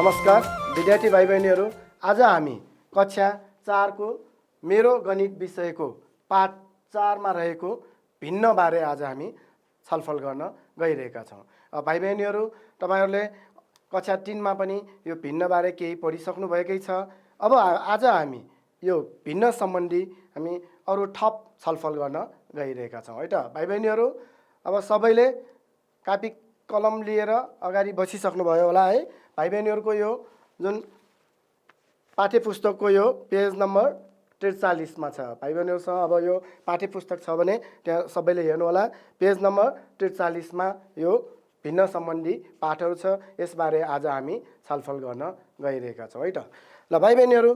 नमस्कार विद्यार्थी भाइ बहिनीहरू, आज हामी कक्षा 4 को मेरो गणित विषयको पाठ 4 मा रहेको भिन्न बारे आज हामी छलफल गर्न गइरहेका छौँ। भाइ बहिनीहरू, तपाईहरुले कक्षा 3 मा पनि यो भिन्न बारे केही पढिसक्नु भएकै छ। अब आज हामी यो भिन्न सम्बन्धी हामी अरु थप छलफल गर्न गइरहेका छौँ है त। भाइ बहिनीहरू, अब सबैले कापी कलम लिएर अगाडि बसिसक्नु भयो होला है। भाइ बहिनीहरूको यो जुन पाठ्य पुस्तकको यो पेज नम्बर 43 मा छ। भाइ बहिनीहरूसँग अब यो पाठ्य पुस्तक छ भने त्यहाँ सबैले हेर्नु होला। पेज नम्बर 43 मा यो भिन्न सम्बन्धी पाठहरू छ। यसबारे आज हामी छलफल गर्न गइरहेका छौँ है त। ल भाइ बहिनीहरू,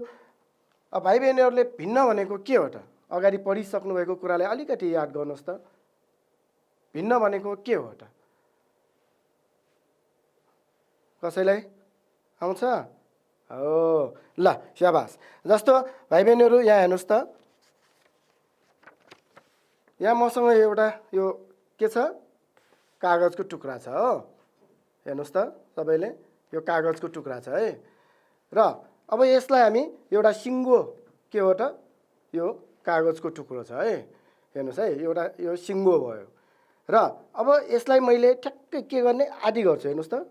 अब भाइ बहिनीहरूले भिन्न भनेको के हो त? अगाडि पढिसक्नु भएको कुरालाई अलिकति याद गर्नुहोस् त। भिन्न भनेको के हो त? कसैलाई आउँछ? हो, ल शाबास। जस्तो भाइ बहिनीहरू यहाँ हेर्नुहोस् त, यहाँ मसँग एउटा यो के छ? कागजको टुक्रा छ हो। हेर्नुहोस् त सबैले, यो कागजको टुक्रा छ है। र अब यसलाई हामी एउटा सिङ्गो के हो त? यो कागजको टुक्रो छ है। हेर्नुहोस् है, एउटा यो सिङ्गो भयो। र अब यसलाई मैले ठ्याक्कै के गर्ने? आदि गर्छु। हेर्नुहोस् त,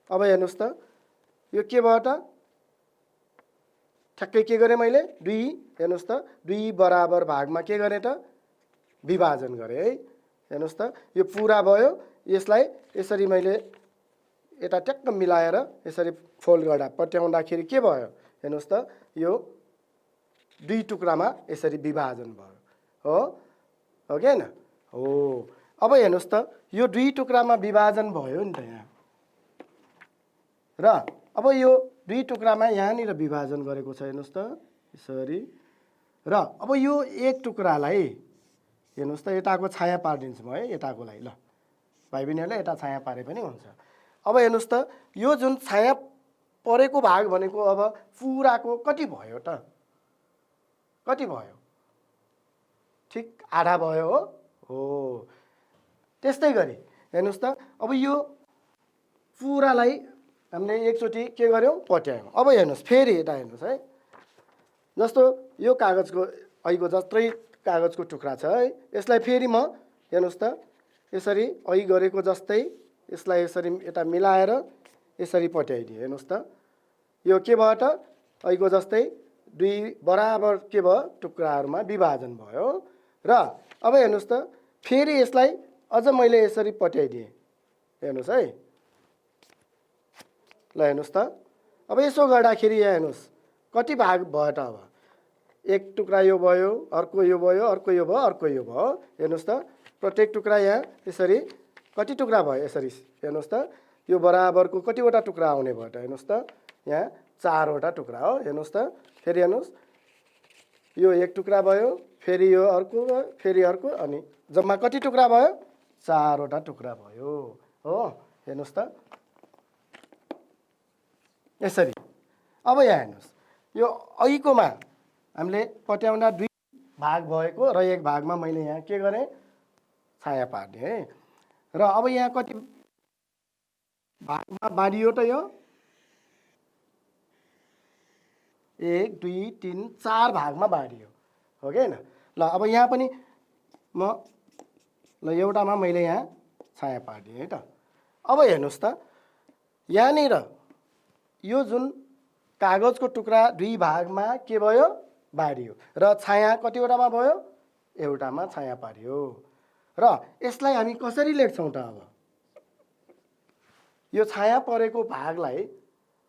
अब हेर्नुहोस् त, यो के भयो त? ठ्याक्कै के गरेँ मैले? 2। हेर्नुहोस् त, 2 बराबर भागमा के गरेँ त? विभाजन गरेँ है। हेर्नुहोस् त, यो पुरा भयो। यसलाई यसरी मैले यता ट्याक्क मिलाएर यसरी फोल्ड गर्दा पट्याउँदाखेरि के भयो? हेर्नुहोस् त, यो 2 टुक्रामा यसरी विभाजन भयो हो कि हैन? हो। अब हेर्नुहोस् त, यो 2 टुक्रामा विभाजन भयो नि त यहाँ। र अब यो 2 टुक्रामा यहाँनिर विभाजन गरेको छ। हेर्नुहोस् त यसरी। र अब यो एक टुक्रालाई हेर्नुहोस् त, यताको छाया पारिदिन्छु म है, यताकोलाई। ल भाइ बहिनीहरूले यता छाया पारे पनि हुन्छ। अब हेर्नुहोस् त, यो जुन छाया परेको भाग भनेको अब पुराको कति भयो त? कति भयो? ठिक आधा भयो हो। त्यस्तै गरी हेर्नुहोस् त, अब यो पुरालाई हामीले एकचोटि के गर्यौँ? पट्यायौँ। अब हेर्नुहोस्, फेरि यता हेर्नुहोस् है। जस्तो यो कागजको ऐको जत्रै कागजको टुक्रा छ है, यसलाई फेरि म हेर्नुहोस् त यसरी ऐ गरेको जस्तै यसलाई यसरी यता मिलाएर यसरी पट्याइदिएँ। हेर्नुहोस् त, यो के भयो त? ऐको जस्तै 2 बराबर के भयो? टुक्राहरूमा विभाजन भयो। र अब हेर्नुहोस् त, फेरि यसलाई अझ मैले यसरी पट्याइदिएँ। हेर्नुहोस् है। ल हेर्नुहोस् त, अब यसो गर्दाखेरि यहाँ हेर्नुहोस् कति भाग भयो त? अब एक टुक्रा यो भयो, अर्को यो भयो, अर्को यो भयो, अर्को यो भयो। हेर्नुहोस् त, प्रत्येक टुक्रा यहाँ यसरी कति टुक्रा भयो? यसरी हेर्नुहोस् त, यो बराबरको कतिवटा टुक्रा आउने भयो त? हेर्नुहोस् त, यहाँ 4 वटा टुक्रा हो। हेर्नुहोस् त, फेरि हेर्नुहोस्, यो एक टुक्रा भयो, फेरि यो अर्को भयो, फेरि अर्को, अनि जम्मा कति टुक्रा भयो? 4 वटा टुक्रा भयो हो। हेर्नुहोस् त यसरी। अब यहाँ हेर्नुहोस्, यो ऐकोमा हामीले पट्याउँदा 2 भाग भएको र एक भागमा मैले यहाँ के गरेँ? छाया पार्दिएँ है। र अब यहाँ कति भागमा बाँडियो त? यो 1 2 3 4 भागमा बाँडियो हो कि हैन? ल अब यहाँ पनि म ल एउटामा मैले यहाँ छाया पार्दिएँ है त। अब हेर्नुहोस् त, यहाँनिर यो जुन कागजको टुक्रा 2 भागमा के भयो? बाँडियो। र छाया कतिवटामा भयो? एउटामा छाया पारियो। र यसलाई हामी कसरी लेख्छौँ त? अब यो छाया परेको भागलाई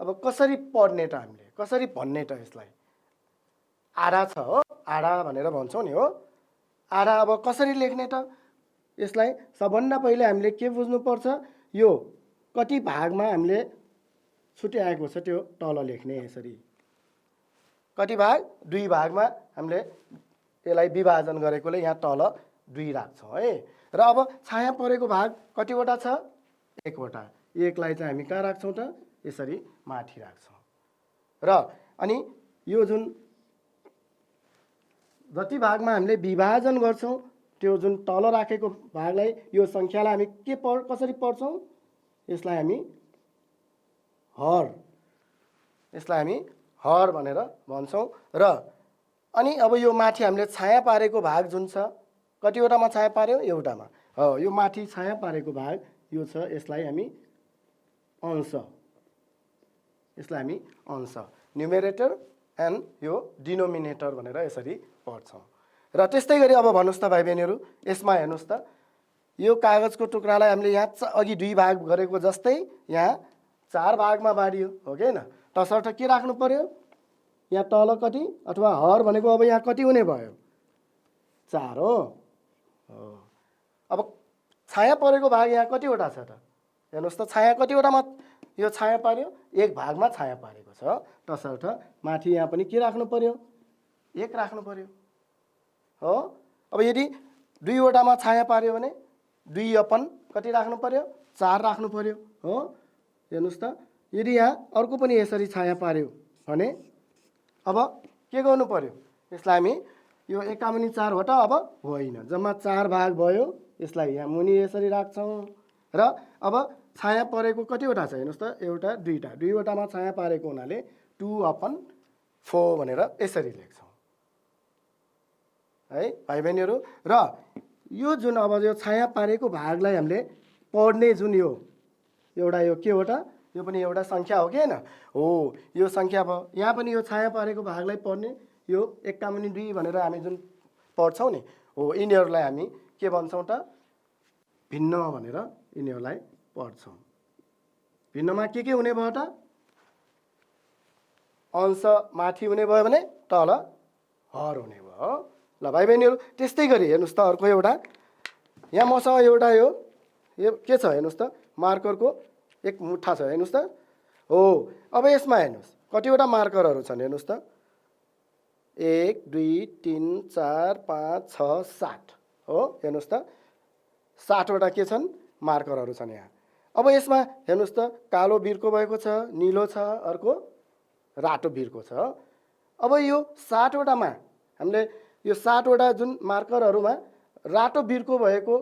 अब कसरी पढ्ने त? हामीले कसरी भन्ने त? यसलाई आधा छ हो, आधा भनेर भन्छौँ नि हो। आधा अब कसरी लेख्ने त? यसलाई सबभन्दा पहिले हामीले के बुझ्नुपर्छ? यो कति भागमा हामीले छुट्याएको छ त्यो तल लेख्ने। यसरी कति भाग? 2 भागमा हामीले यसलाई विभाजन गरेकोले यहाँ तल 2 राख्छौँ है। र अब छाया परेको भाग कतिवटा छ? 1 वटा। 1 लाई चाहिँ हामी कहाँ राख्छौँ त? यसरी माथि राख्छौँ। र अनि यो जुन जति भागमा हामीले विभाजन गर्छौँ त्यो जुन तल राखेको भागलाई, यो सङ्ख्यालाई हामी कसरी पढ्छौँ? यसलाई हामी हर, यसलाई हामी हर भनेर भन्छौँ। र अनि अब यो माथि हामीले छाया पारेको भाग जुन छ, कतिवटामा छाया पार्यो? एउटामा। हो, यो माथि छाया पारेको भाग यो छ, यसलाई हामी अंश, यसलाई हामी अंश, न्युमेरेटर एन्ड यो डिनोमिनेटर भनेर यसरी पढ्छौँ। र त्यस्तै गरी अब भन्नुहोस् त भाइ बहिनीहरू, यसमा हेर्नुहोस् त, यो कागजको टुक्रालाई हामीले यहाँ अघि 2 भाग गरेको जस्तै यहाँ 4 भागमा बाँडियो, हो कि होइन? तसर्थ के राख्नु पर्यो? यहाँ तल कति अथवा हर भनेको अब यहाँ कति हुने भयो? 4 हो। अब छाया परेको भाग यहाँ कतिवटा छ त? हेर्नुहोस् त, छाया कतिवटामा यो छाया पार्यो? 1 भागमा छाया पारेको छ। तसर्थ माथि यहाँ पनि के राख्नु पर्यो? 1 राख्नु पर्यो हो। अब यदि 2 वटामा छाया पार्यो भने 2 अपन कति राख्नु पर्यो? 4 राख्नु पर्यो हो। हेर्नुहोस् त, यदि यहाँ अर्को पनि यसरी छाया पार्यो भने अब के गर्नु पर्यो? यसलाई हामी यो एकामुनि 4 हो त? अब होइन, जम्मा 4 भाग भयो। यसलाई यहाँ मुनि यसरी राख्छौँ। र अब छाया परेको कतिवटा छ? हेर्नुहोस् त, एउटा, दुईवटा, 2 वटामा छाया पारेको हुनाले 2/4 भनेर यसरी लेख्छौँ है भाइ बहिनीहरू। र यो जुन अब यो छाया पारेको भागलाई हामीले पढ्ने जुन यो एउटा यो के हो त? यो पनि एउटा सङ्ख्या हो कि होइन? हो, यो सङ्ख्या भयो। यहाँ पनि यो छाया पारेको भागलाई पढ्ने यो 1/2 भनेर हामी जुन पढ्छौँ नि, हो, यिनीहरूलाई हामी के भन्छौँ त? भिन्न भनेर यिनीहरूलाई पढ्छौँ। भिन्नमा के हुने भयो त? अंश माथि हुने भयो भने तल हर हुने भयो। ल भाइ बहिनीहरू, त्यस्तै गरी हेर्नुहोस् त, अर्को एउटा यहाँ मसँग एउटा यो के छ? हेर्नुहोस् त, मार्करको एक मुठा छ, हेर्नुहोस् त। हो, अब यसमा हेर्नुहोस् कतिवटा मार्करहरू छन्, हेर्नुहोस् त, 1 2 3 4 5 6 7 हो। हेर्नुहोस् त, 7 वटा के छन्? मार्करहरू छन् यहाँ। अब यसमा हेर्नुहोस् त, कालो बिर्को भएको छ, निलो छ, अर्को रातो बिर्को छ। अब यो 7 वटामा हामीले यो 7 वटा जुन मार्करहरूमा रातो बिर्को भएको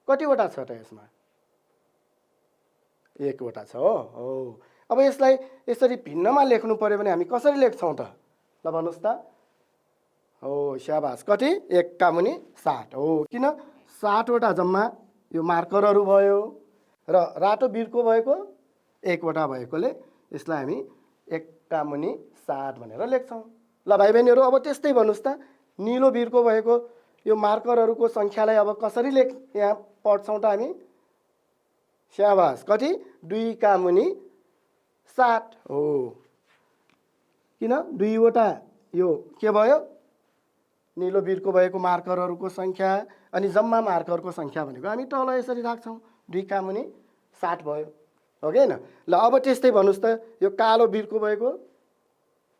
कतिवटा छ त? यसमा 1 वटा छ हो। अब यसलाई यसरी भिन्नमा लेख्नु पर्यो भने हामी कसरी लेख्छौँ त? ल भन्नुहोस् त। हो, स्याबास, कति? 1/7 हो। किन? 7 वटा जम्मा यो मार्करहरू भयो र रातो बिर्को भएको 1 वटा भएकोले यसलाई हामी 1/7 भनेर लेख्छौँ। ल भाइ बहिनीहरू, अब त्यस्तै भन्नुहोस् त, निलो बिर्को भएको यो मार्करहरूको सङ्ख्यालाई अब कसरी यहाँ पढ्छौँ त हामी? स्याबास, कति? 2/7 हो। किन? 2 वटा यो के भयो? निलो बिर्को भएको मार्करहरूको सङ्ख्या अनि जम्मा मार्करको सङ्ख्या भनेको हामी तल यसरी राख्छौँ, 2/7 भयो, हो कि होइन? ल अब त्यस्तै भन्नुहोस् त, यो कालो बिर्को भएको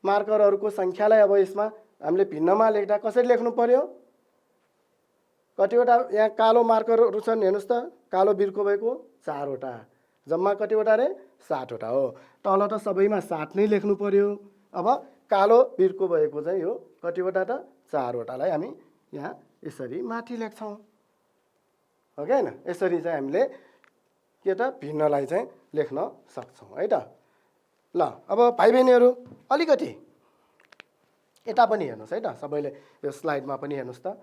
मार्करहरूको सङ्ख्यालाई अब यसमा हामीले भिन्नमा लेख्दा कसरी लेख्नु पर्यो? कतिवटा यहाँ कालो मार्करहरू छन्? हेर्नुहोस् त, कालो बिर्को भएको 4 वटा, जम्मा कतिवटा रे? 7 वटा हो। तल त सबैमा 7 नै लेख्नु पर्यो। अब कालो बिर्को भएको चाहिँ यो कतिवटा त? 4 वटालाई हामी यहाँ यसरी माथि लेख्छौँ, हो कि होइन? यसरी चाहिँ हामीले के त? भिन्नलाई चाहिँ लेख्न सक्छौँ है त। ल अब भाइ बहिनीहरू, अलिकति यता पनि हेर्नुहोस् है त, सबैले यो स्लाइडमा पनि हेर्नुहोस् त।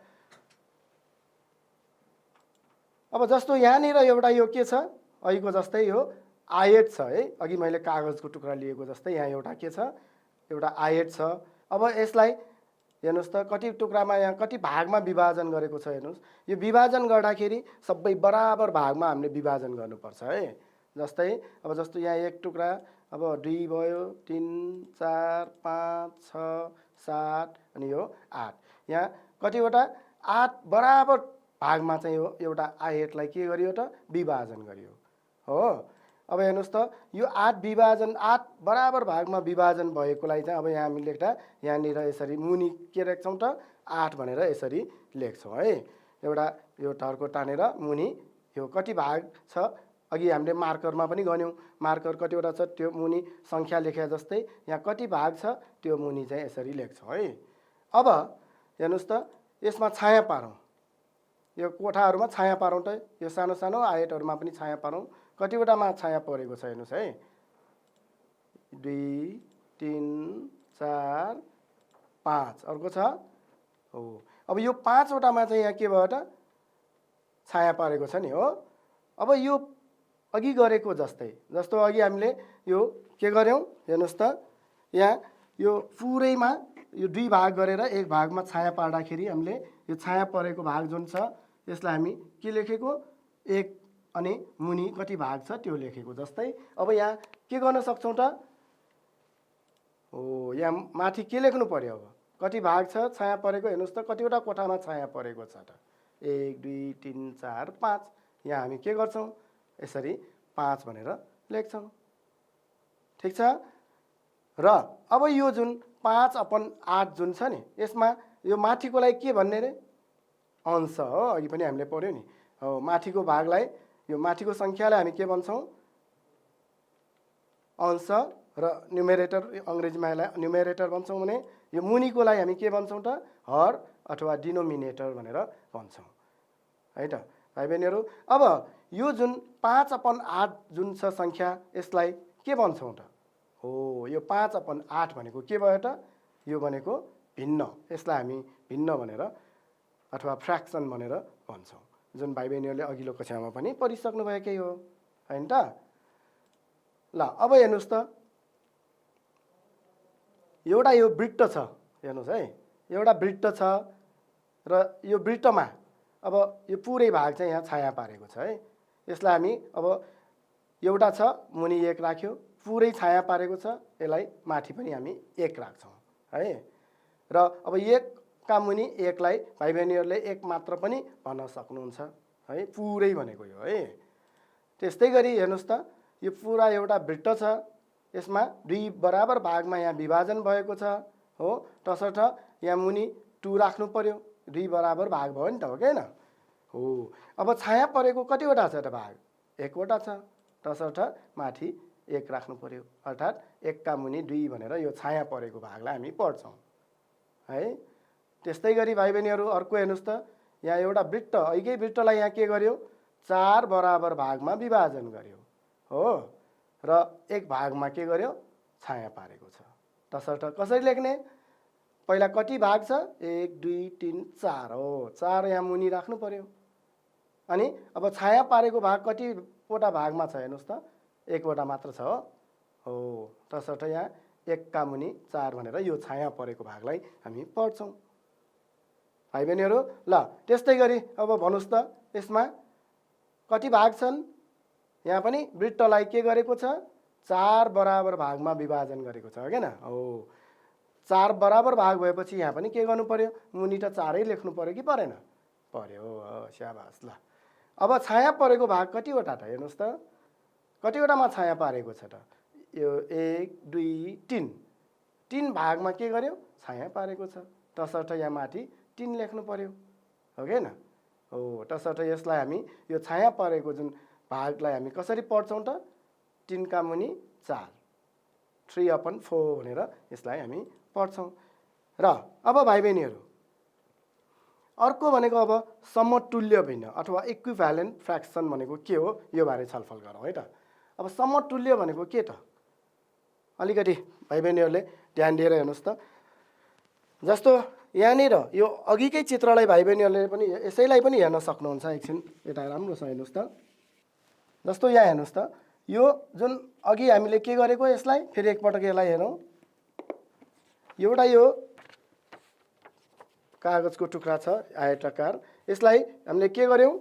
अब जस्तो यहाँनिर एउटा यो के छ? अघिको जस्तै यो आयत छ है, अघि मैले कागजको टुक्रा लिएको जस्तै यहाँ एउटा के छ? एउटा आयत छ। अब यसलाई हेर्नुहोस् त, कति टुक्रामा यहाँ कति भागमा विभाजन गरेको छ? हेर्नुहोस्, यो विभाजन गर्दाखेरि सबै बराबर भागमा हामीले विभाजन गर्नुपर्छ है। जस्तै अब जस्तो यहाँ 1 टुक्रा, अब 2 भयो, 3 4 5 6 7 अनि यो 8, यहाँ कतिवटा? 8 बराबर भागमा चाहिँ यो एउटा आयतलाई के गरियो त? विभाजन गरियो हो। अब हेर्नुहोस् त, यो 8 बराबर भागमा विभाजन भएकोलाई चाहिँ अब यहाँ हामी लेख्दा यहाँनिर यसरी मुनि के लेख्छौँ त? 8 भनेर यसरी लेख्छौँ है। एउटा यो टर्को तानेर मुनि यो कति भाग छ? अघि हामीले मार्करमा पनि गन्यौँ, मार्कर कतिवटा छ त्यो मुनि सङ्ख्या लेखे जस्तै यहाँ कति भाग छ त्यो मुनि चाहिँ यसरी लेख्छौँ है। अब हेर्नुहोस् त, यसमा छाया पारौँ, यो कोठाहरूमा छाया पारौँ त, यो सानो सानो आयतहरूमा पनि छाया पारौँ। कतिवटामा छाया परेको छ हेर्नुहोस् है। 2 3 4 5 अर्को छ हो। अब यो 5 वटामा चाहिँ यहाँ के भयो त छाया परेको छ नि हो। अब यो अघि गरेको जस्तो अघि हामीले यो के गर्यौं हेर्नुस् त यहाँ यो पुरैमा यो 2 भाग गरेर एक भागमा छाया पार्दाखेरि हामीले यो छाया परेको भाग जुन छ यसलाई हामी के लेखेको 1 अनि मुनि कति भाग छ त्यो लेखेको जस्तै। अब यहाँ के गर्न सक्छौं त हो यहाँ माथि के लेख्नु पर्यो अब कति भाग छ छाया परेको हेर्नुस् त कतिवटा कोठामा छाया परेको छ त 1 2 3 4 5 यहाँ हामी के गर्छौं यसरी 5 भनेर लेख्छौं ठीक छ। र अब यो जुन 5/8 जुन छ नि यसमा यो माथिकोलाई के भन्ने रे अंश हो। अघि पनि हामीले पढ्यो नि हो माथिको भागलाई यो माथिको संख्यालाई हामी के भन्छौं अंश र न्युमेरेटर अंग्रेजीमा यसलाई न्युमेरेटर भन्छौं भने यो मुनिकोलाई हामी के भन्छौं त हर अथवा डिनोमिनेटर भनेर भन्छौं है त भाइ बहिनीहरु। अब यो जुन 5/8 जुन छ संख्या यसलाई के भन्छौं त हो यो 5/8 भनेको के भयो त यो भनेको भिन्न यसलाई हामी भिन्न भनेर अथवा फ्र्याक्सन भनेर भन्छौं जुन भाइ बहिनीहरुले अघिल्लो कक्षामा पनि पढिसक्नु भएकै हो हैन त। ल अब हेर्नुस् त एउटा यो वृत्त छ हेर्नुस् है एउटा वृत्त छ र यो वृत्तमा अब यो पुरै भाग चाहिँ यहाँ छाया पारेको छ है। यसलाई हामी अब एउटा छ मुनि 1 राख्यो पुरै छाया पारेको छ यसलाई माथि पनि हामी 1 राख्छौं है। र अब 1 का मुनि 1 लाई भाइ बहिनीहरुले 1 मात्र पनि भन्न सक्नुहुन्छ है पुरै भनेको यो है। त्यस्तै गरी हेर्नुस् त यो पुरा एउटा वृत्त छ यसमा 2 बराबर भागमा यहाँ विभाजन भएको छ हो तसर्थ यहाँ मुनि 2 राख्नु पर्यो 2 बराबर भाग भयो नि त हो हैन हो। अब छाया परेको कतिवटा छ त भाग 1 वटा छ तसर्थ माथि 1 राख्नु पर्यो अर्थात 1 का मुनि 2 भनेर यो छाया परेको भागलाई हामी पढ्छौं है। त्यस्तै गरी भाइ बहिनीहरु अर्को हेर्नुस् त यहाँ एउटा वृत्त एकै वृत्तलाई यहाँ के गर्यो 4 बराबर भागमा विभाजन गर्यो हो र एक भागमा के गर्यो छाया पारेको छ तसर्थ कसरी लेख्ने पहिला कति भाग छ 1 2 3 4 हो 4 यहाँ मुनि राख्नु पर्यो अनि अब छाया पारेको भाग कति वटा भागमा छ हेर्नुस् त 1 वटा मात्र छ हो तसर्थ यहाँ 1 का मुनि 4 भनेर यो छाया परेको भागलाई हामी पढ्छौं भाइ बहिनीहरु। ल त्यस्तै गरी अब भन्नुस् त यसमा कति भाग छन् यहाँ पनि वृत्तलाई के गरेको छ 4 बराबर भागमा विभाजन गरेको छ हैन हो 4 बराबर भाग भएपछि यहाँ पनि के गर्नु पर्यो मुनि त 4 नै लेख्नु पर्यो कि परेन पर्यो स्याबास। ल अब छाया परेको भाग कतिवटा त हेर्नुस् त कतिवटामा छाया पारेको छ त यो 1 2 3 भागमा के गर्यो छाया पारेको छ तसर्थ यहाँ माथि 3 लेख्नु पर्यो हो हैन हो तसर्थ यसलाई हामी यो छाया परेको जुन भागलाई हामी कसरी पढ्छौं त 3 का मुनि 4 3/4 भनेर यसलाई हामी पढ्छौं। र अब भाइ बहिनीहरु अर्को भनेको अब समतुल्य भिन्न अथवा इक्विभ्यालेन्ट फ्र्याक्सन भनेको के हो यो बारे छलफल गरौँ है त। अब समतुल्य भनेको के त अलिकति भाइ बहिनीहरुले ध्यान दिएर हेर्नुस् त जस्तो यहाँनिर यो अघिकै चित्रलाई भाइ बहिनीहरुले पनि यसैलाई पनि हेर्न सक्नुहुन्छ एकछिन यता राम्रो छ हेर्नुस् त जस्तो यहाँ हेर्नुस् त यो जुन अघि हामीले के गरेको यसलाई फेरि एकपटक यसलाई हेरौं एउटा यो कागजको टुक्रा छ आयताकार यसलाई हामीले के गर्यौं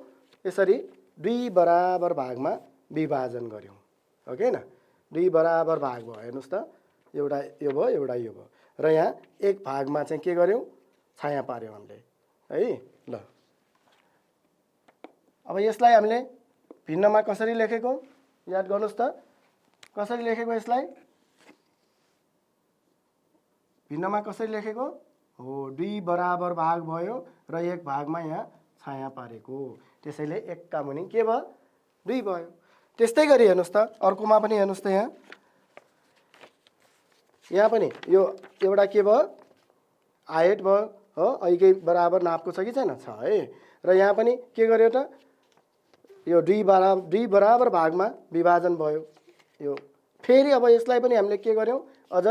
यसरी 2 बराबर भागमा विभाजन गर्यौं हो हैन 2 बराबर भाग भयो हेर्नुस् त एउटा यो भयो एउटा यो भयो र यहाँ एक भागमा चाहिँ के गर्यौं छाया पार्यौं हामीले है। ल अब यसलाई हामीले भिन्नमा कसरी लेखेको याद गर्नुस् त कसरी लेखेको यसलाई भिन्नमा कसरी लेखेको हो 2 बराबर भाग भयो र एक भागमा यहाँ छाया पारेको त्यसैले 1 का मुनि के भयो 2 भयो। त्यस्तै गरी हेर्नुस् त अर्कोमा पनि हेर्नुस् त यहाँ पनि यो एउटा के भयो आयत भयो हो अघिकै बराबर नापको छ कि छैन छ है र यहाँ पनि के गर्यो त यो 2 बराबर भागमा विभाजन भयो यो फेरि अब यसलाई पनि हामीले के गर्यौँ अझ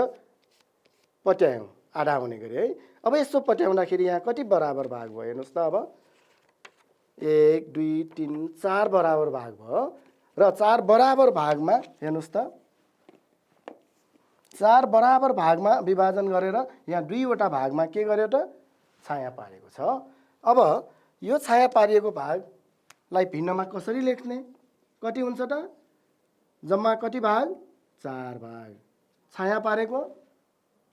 पट्यायौँ आधा हुने गरी है। अब यसो पट्याउँदाखेरि यहाँ कति बराबर भाग भयो हेर्नुहोस् त। अब 1 2 3 4 बराबर भाग भयो र 4 बराबर भागमा हेर्नुहोस् त 4 बराबर भागमा विभाजन गरेर यहाँ 2 वटा भागमा के गर्यो त छाया पारेको छ। अब यो छाया पारिएको भागलाई भिन्नमा कसरी लेख्ने? कति हुन्छ त? जम्मा कति भाग? 4 भाग। छाया पारेको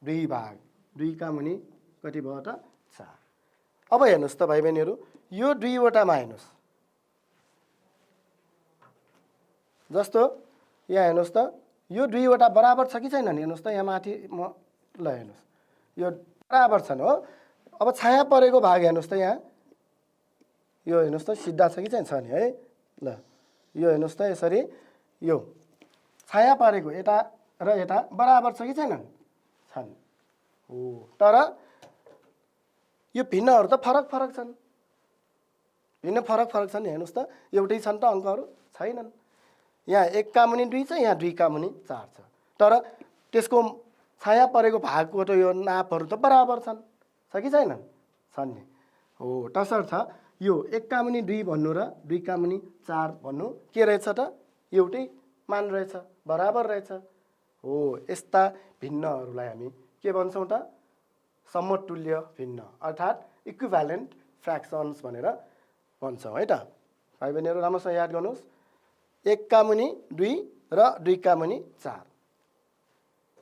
2 भाग। 2 का मुनि कति भयो त? 4। अब हेर्नुहोस् त भाइ बहिनीहरू, यो 2 वटामा हेर्नुहोस्, जस्तो यहाँ हेर्नुहोस् त यो 2 वटा बराबर छ कि छैन? हेर्नुहोस् त यहाँ माथि ल हेर्नुहोस् यो बराबर छन् हो। अब छाया परेको भाग हेर्नुहोस् त यहाँ यो हेर्नुहोस् त सिधा छ कि छैन? छ नि है। ल यो हेर्नुहोस् त यसरी यो छाया पारेको यता र यता बराबर छ कि छैनन्? छन् हो। तर यो भिन्नहरू त फरक फरक छन्। भिन्न फरक फरक छन्। हेर्नुहोस् त एउटै छन् त अङ्कहरू? छैनन्। यहाँ 1 का मुनि 2 छ, यहाँ 2 का मुनि 4 छ। तर त्यसको छाया परेको भागको त यो नापहरू त बराबर छन्। छ कि छैनन्? छन् नि हो। तसर्थ यो 1 का मुनि 2 भन्नु र 2 का मुनि 4 भन्नु के रहेछ त? एउटै मान रहेछ, बराबर रहेछ हो। यस्ता भिन्नहरूलाई हामी के भन्छौँ त? समतुल्य भिन्न अर्थात् इक्विभ्यालेन्ट फ्र्याक्सन्स भनेर भन्छौँ है त। भाइ बहिनीहरू राम्रोसँग याद गर्नुहोस्। 1 का मुनि 2 र 2 का मुनि 4।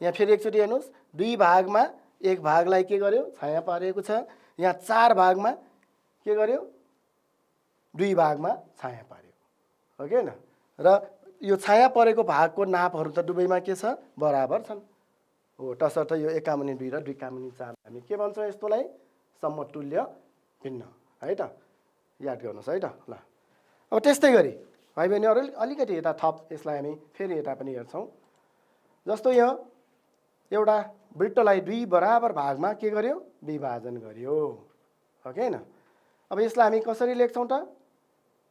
यहाँ फेरि एकचोटि हेर्नुहोस्, 2 भागमा 1 भागलाई के गर्यो? छाया पारेको छ। यहाँ 4 भागमा के गर्यो? 2 भागमा छाया पार्यो हो कि होइन? र यो छाया परेको भागको नापहरू त दुवैमा के छ? बराबर छन् हो। तसर्थ यो 1 का मुनि 2 र 2 का मुनि 4 हामी के भन्छौँ? यस्तोलाई समतुल्य भिन्न है त। याद गर्नुहोस् है त। ल अब त्यस्तै गरी भाइ बहिनीहरू अलिकति यता थप यसलाई हामी फेरि यता पनि हेर्छौँ। जस्तो यो एउटा वृत्तलाई 2 बराबर भागमा के गर्यो? विभाजन गर्यो हो कि होइन? अब यसलाई हामी कसरी लेख्छौँ त?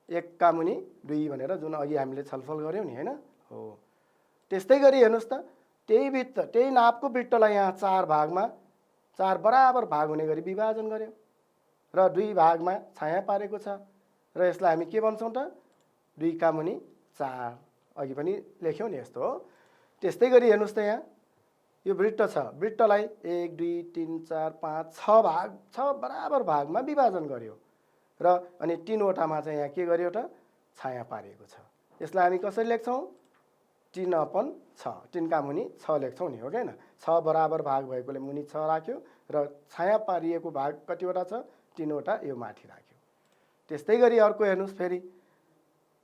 1 का मुनि 2 भनेर जुन अघि हामीले छलफल गऱ्यौँ नि होइन हो। त्यस्तै गरी हेर्नुहोस् त त्यही वृत्त त्यही नापको वृत्तलाई यहाँ 4 भागमा 4 बराबर भाग हुने गरी विभाजन गर्यो र 2 भागमा छाया पारेको छ र यसलाई हामी के भन्छौँ त? 2 का मुनि 4। अघि पनि लेख्यौँ नि यस्तो हो। त्यस्तै गरी हेर्नुहोस् त यहाँ यो वृत्त छ। वृत्तलाई 1 2 3 4 5 6 भाग 6 बराबर भागमा विभाजन गर्यो र अनि 3 वटामा चाहिँ यहाँ के गर्यो त? छाया पारिएको छ। यसलाई हामी कसरी लेख्छौँ? 3/6। 3 का मुनि 6 लेख्छौँ नि हो कि होइन? 6 बराबर भाग भएकोले मुनि 6 राख्यो र छाया पारिएको भाग कतिवटा छ? 3 वटा यो माथि राख्यो। त्यस्तै गरी अर्को हेर्नुहोस् फेरि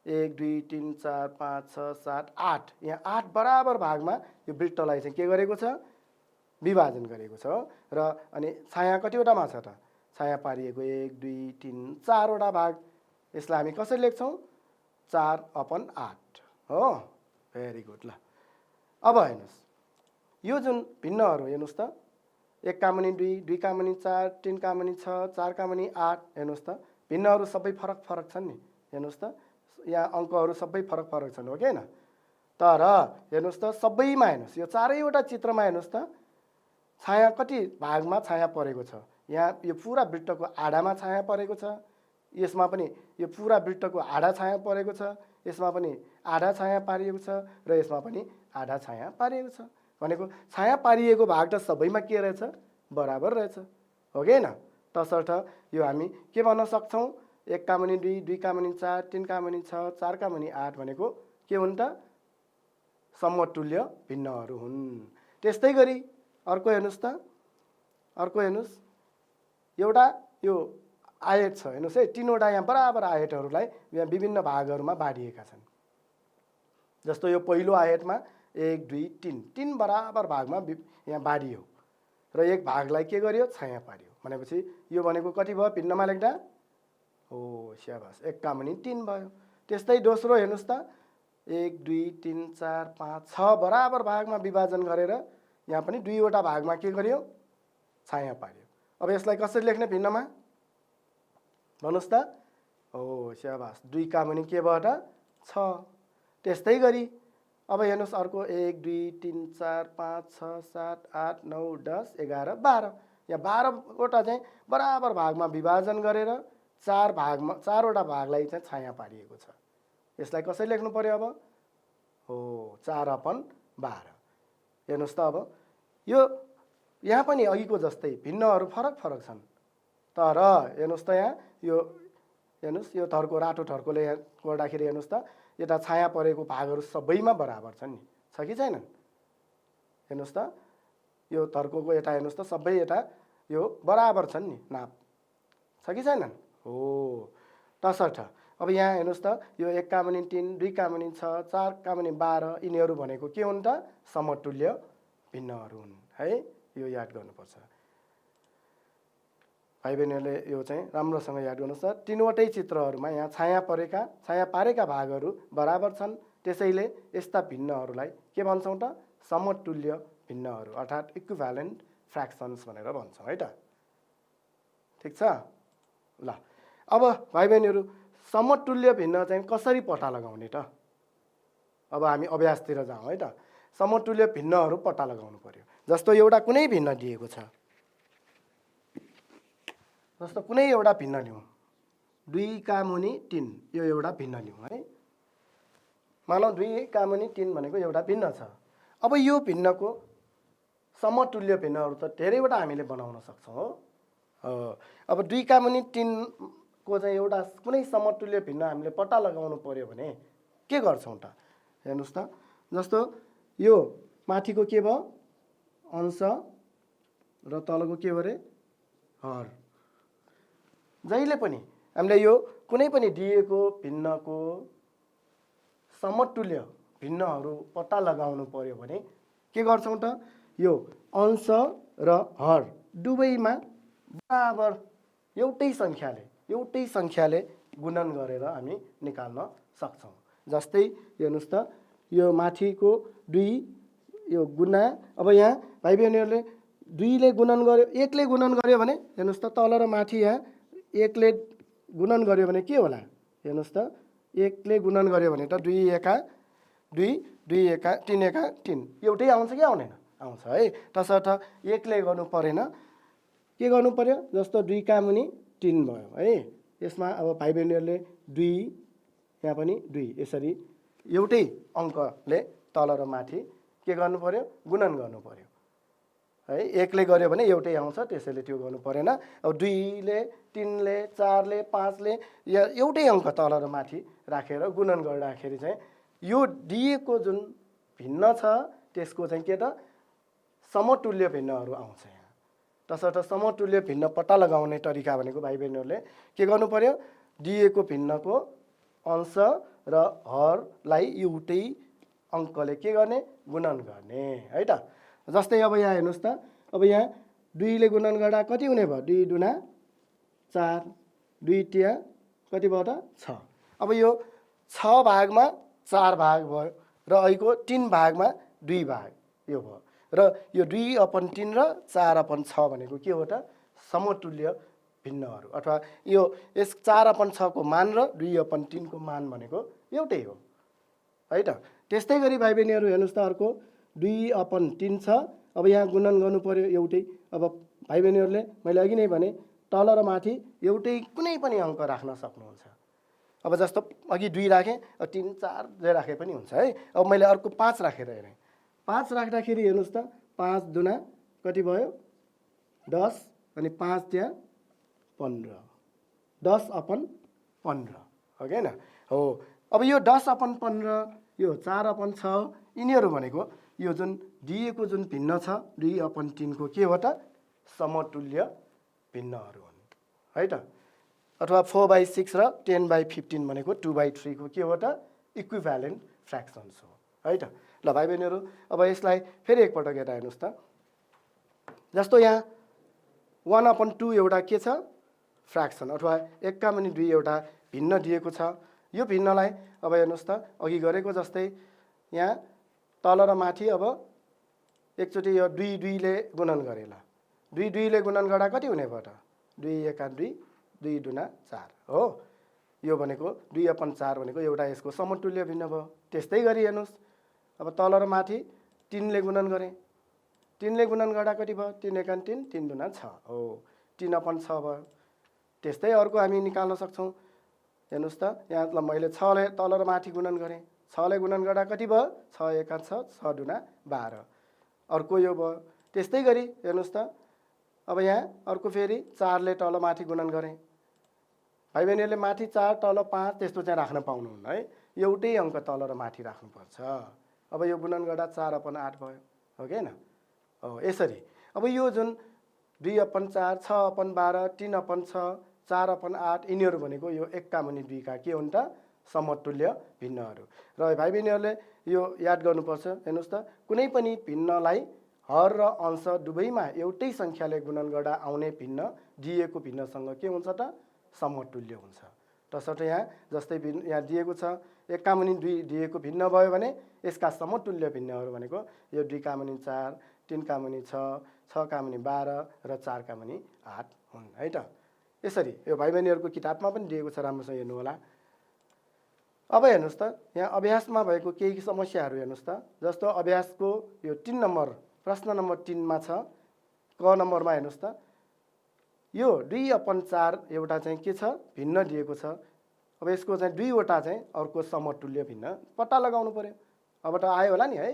1 2 3 4 5 6 7 8। यहाँ 8 बराबर भागमा यो वृत्तलाई चाहिँ के गरेको छ? विभाजन गरेको छ र अनि छाया कतिवटामा छ त? छाया पारिएको 1 2 3 4 वटा भाग। यसलाई हामी कसरी लेख्छौँ? 4/8 हो। Very good. ल अब हेर्नुहोस् यो जुन भिन्नहरू हेर्नुहोस् त 1 का मुनि 2 2 का मुनि 4 3 का मुनि 6 4 का मुनि 8 हेर्नुहोस् त भिन्नहरू सबै फरक फरक छन् नि। हेर्नुहोस् त यहाँ अङ्कहरू सबै फरक फरक छन् हो कि होइन? तर हेर्नुहोस् त सबैमा हेर्नुहोस् यो चारैवटा चित्रमा हेर्नुहोस् त छाया कति भागमा छाया परेको छ? यहाँ यो पुरा वृत्तको आधामा छाया परेको छ। यसमा पनि यो पुरा वृत्तको आधा छाया परेको छ। यसमा पनि आधा छाया पारिएको छ र यसमा पनि आधा छाया पारिएको छ। भनेको छाया पारिएको भाग त सबैमा के रहेछ? बराबर रहेछ हो कि होइन? तसर्थ यो हामी के भन्न सक्छौँ? 1 का मुनि 2 2 का मुनि 4 3 का मुनि 6 4 का मुनि 8 भनेको के हुन् त? समतुल्य भिन्नहरू हुन्। त्यस्तै गरी अर्को हेर्नुहोस् त अर्को हेर्नुहोस् एउटा यो आयत छ। हेर्नुहोस् है 3 वटा यहाँ बराबर आयतहरूलाई यहाँ विभिन्न भागहरूमा बाँडिएका छन्। जस्तो यो पहिलो आयतमा 1 2 3 3 बराबर भागमा यहाँ बाँडियो र एक भागलाई के गर्यो? छाया पार्यो। भनेपछि यो भनेको कति भयो भिन्नमा लेख्दा? हो स्याबास 1 का मुनि 3 भयो। त्यस्तै दोस्रो हेर्नुहोस् त 1 2 3 4 5 6 बराबर भागमा विभाजन गरेर यहाँ पनि 2 वटा भागमा के गर्यो? छाया पार्यो। अब यसलाई कसरी लेख्ने भिन्नमा? भन्नुहोस् त? हो स्याबास 2 का मुनि के भयो त? 6। त्यस्तै गरी अब हेर्नुहोस् अर्को 1 2 3 4 5 6 7 8 9 10 11 12 यहाँ 12वटा चाहिँ बराबर भागमा विभाजन गरेर 4 भागमा 4वटा भागलाई चाहिँ छाया पारिएको छ। यसलाई कसरी लेख्नु पर्यो अब? हो 4/12। हेर्नुहोस् त अब यो यहाँ पनि अघिको जस्तै भिन्नहरू फरक फरक छन्, तर हेर्नुहोस् त यहाँ यो हेर्नुहोस् यो थरको रातो थरकोले गर्दाखेरि हेर्नुहोस् त यता छाया परेको भागहरू सबैमा बराबर छन् नि, छ कि छैनन्? हेर्नुहोस् त यो थरको यता हेर्नुहोस् त सबै यता यो बराबर छन् नि, नाप छ कि छैनन्? हो तसर्थ अब यहाँ हेर्नुहोस् त यो 1/3 2/6 4/12 यिनीहरू भनेको के हुन् त? समतुल्य भिन्नहरू हुन् है, यो याद गर्नुपर्छ। भाइ बहिनीहरूले यो चाहिँ राम्रोसँग याद गर्नुहोस् त। तीनवटै चित्रहरूमा यहाँ छाया पारेका भागहरू बराबर छन्, त्यसैले यस्ता भिन्नहरूलाई के भन्छौँ त? समतुल्य भिन्नहरू अर्थात् इक्विभ्यालेन्ट फ्र्याक्सन्स भनेर भन्छौँ है त। ठिक छ ल। अब भाइ बहिनीहरू समतुल्य भिन्न चाहिँ कसरी पत्ता लगाउने त? अब हामी अभ्यासतिर जाउँ है त। समतुल्य भिन्नहरू पत्ता लगाउनु पर्यो। जस्तो एउटा कुनै भिन्न दिएको छ, जस्तो कुनै एउटा भिन्न लिउँ 2/3 यो एउटा भिन्न लिउँ है। मानौ 2/3 भनेको एउटा भिन्न छ। अब यो भिन्नको समतुल्य भिन्नहरू त धेरैवटा हामीले बनाउन सक्छौँ हो। अब 2/3 को चाहिँ एउटा कुनै समतुल्य भिन्न हामीले पत्ता लगाउनु पर्यो भने के गर्छौँ त? हेर्नुहोस् त जस्तो यो माथिको के भयो? अंश र तलको के भयो रे? हर। जहिले पनि हामीले यो कुनै पनि दिएको भिन्नको समतुल्य भिन्नहरू पत्ता लगाउनु पर्यो भने के गर्छौँ त? यो अंश र हर दुवैमा बराबर एउटै सङ्ख्याले गुणन गरेर हामी निकाल्न सक्छौँ। जस्तै हेर्नुहोस् त यो माथिको 2 यो गुणा, अब यहाँ भाइ बहिनीहरूले 2ले गुणन गर्यो 1ले गुणन गर्यो भने हेर्नुहोस् त तल र माथि यहाँ 1ले गुणन गर्यो भने के होला? हेर्नुहोस् त 1ले गुणन गर्यो भने त 2 एका 2 2 एका 3 एका 3 एउटै आउँछ कि आउँदैन? आउँछ है। तसर्थ 1ले गर्नु परेन, के गर्नु पर्यो? जस्तो 2/3 भयो है। यसमा अब भाइ बहिनीहरूले 2 यहाँ पनि 2 यसरी एउटै अङ्कले तल र माथि के गर्नु पर्यो? गुणन गर्नु पर्यो है। 1ले गर्यो भने एउटै आउँछ, त्यसैले त्यो गर्नु परेन। अब 2ले 3ले 4ले 5ले या एउटै अङ्क तल र माथि राखेर गुणन गर्दाखेरि चाहिँ यो दिएको जुन भिन्न छ त्यसको चाहिँ के त? समतुल्य भिन्नहरू आउँछ यहाँ। तसर्थ समतुल्य भिन्न पत्ता लगाउने तरिका भनेको भाइ बहिनीहरूले के गर्नु पर्यो? दिएको भिन्नको अंश र हरलाई एउटै अङ्कले के गर्ने? गुणन गर्ने है त। जस्तै अब यहाँ हेर्नुहोस् त, अब यहाँ 2ले गुणन गर्दा कति हुने भयो? 2 दुना 4 2 तिया कति भयो त? 6। अब यो 6 भागमा 4 भाग भयो र अहिलेको 3 भागमा 2 भाग यो भयो र यो 2/3 र 4/6 भनेको के हो त? समतुल्य भिन्नहरू अथवा यो यस 4/6 को मान र 2/3 को मान भनेको एउटै हो है त। त्यस्तै गरी भाइ बहिनीहरू हेर्नुहोस् त अर्को 2/3 छ। अब यहाँ गुणन गर्नु पर्यो एउटै। अब भाइ बहिनीहरूले मैले अघि नै भने तल र माथि एउटै कुनै पनि अङ्क राख्न सक्नुहुन्छ। अब जस्तो अघि 2 राखेँ, 3 4 जे राखे पनि हुन्छ है। अब मैले अर्को 5 राखेर हेरेँ, 5 राख्दाखेरि हेर्नुहोस् त 5 दुना कति भयो? 10 अनि 5 त्यहाँ 15 10/15 हो कि होइन? हो। अब यो 10/15 यो 4/6 यिनीहरू भनेको यो जुन दिएको जुन भिन्न छ 2/3 को के हो त? समतुल्य भिन्नहरू हुन् है त। अथवा 4/6 र 10/15 भनेको 2/3 को के हो त? इक्विभ्यालेन्ट फ्र्याक्सन्स हो है त। ल भाइ बहिनीहरू अब यसलाई फेरि एकपटक हेर्दा हेर्नुहोस् त। जस्तो यहाँ 1/2 एउटा के छ? फ्र्याक्सन अथवा 1/2 एउटा भिन्न दिएको छ। यो भिन्नलाई अब हेर्नुहोस् त अघि गरेको जस्तै यहाँ तल र माथि अब एकचोटि यो 2ले गुणन गरे। ल 2ले गुणन गर्दा कति हुने भयो त? 2 एका 2 2 दुना 4 हो। यो भनेको 2/4 भनेको एउटा यसको समतुल्य भिन्न भयो। त्यस्तै गरी हेर्नुहोस् अब तल र माथि 3 ले गुणन गरेँ, 3 ले गुणन गर्दा कति भयो? 3 एकान 3, 3 दुना 6 हो, 3/6 भयो। त्यस्तै अर्को हामी निकाल्न सक्छौँ। हेर्नुहोस् त, यहाँ ल मैले 6 ले तल र माथि गुणन गरेँ, 6 ले गुणन गर्दा कति भयो? 6 एका 6, 6 दुना 12। अर्को यो भयो। त्यस्तै गरी हेर्नुहोस् त, अब यहाँ अर्को फेरि 4 ले तल माथि गुणन गरेँ। भाइ बहिनीहरूले माथि 4 तल 5 त्यस्तो चाहिँ राख्न पाउनुहुन्न है, एउटै अङ्क तल र माथि राख्नुपर्छ। अब यो गुणन गर्दा 4/8 भयो, हो कि होइन? हो, यसरी। अब यो जुन 2/4, 6/12, 3/6, 4/8 यिनीहरू भनेको यो 1 का मुनि 2 का के हुन् त? समतुल्य भिन्नहरू। र भाइ बहिनीहरूले यो याद गर्नुपर्छ। हेर्नुहोस् त, कुनै पनि भिन्नलाई हर र अंश दुवैमा एउटै सङ्ख्याले गुणन गर्दा आउने भिन्न दिएको भिन्नसँग के हुन्छ त? समतुल्य हुन्छ। तसर्थ यहाँ जस्तै यहाँ दिएको छ 1 का मुनि 2 दिएको भिन्न भयो भने यसका समतुल्य भिन्नहरू भनेको यो 2 का मुनि 4, 3 का मुनि 6, 6 का मुनि 12 र 4 का मुनि 8 हुन् है त। यसरी यो भाइ बहिनीहरूको किताबमा पनि दिएको छ, राम्रोसँग हेर्नु होला। अब हेर्नुहोस् त, यहाँ अभ्यासमा भएको केही समस्याहरू हेर्नुहोस् त। जस्तो अभ्यासको यो 3 नम्बर प्रश्न नम्बर 3 मा छ, क नम्बरमा हेर्नुहोस् त, यो 2/4 एउटा चाहिँ के छ? भिन्न दिएको छ। अब यसको चाहिँ 2 वटा चाहिँ अर्को समतुल्य भिन्न पत्ता लगाउनु पर्यो। अब त आयो होला नि है?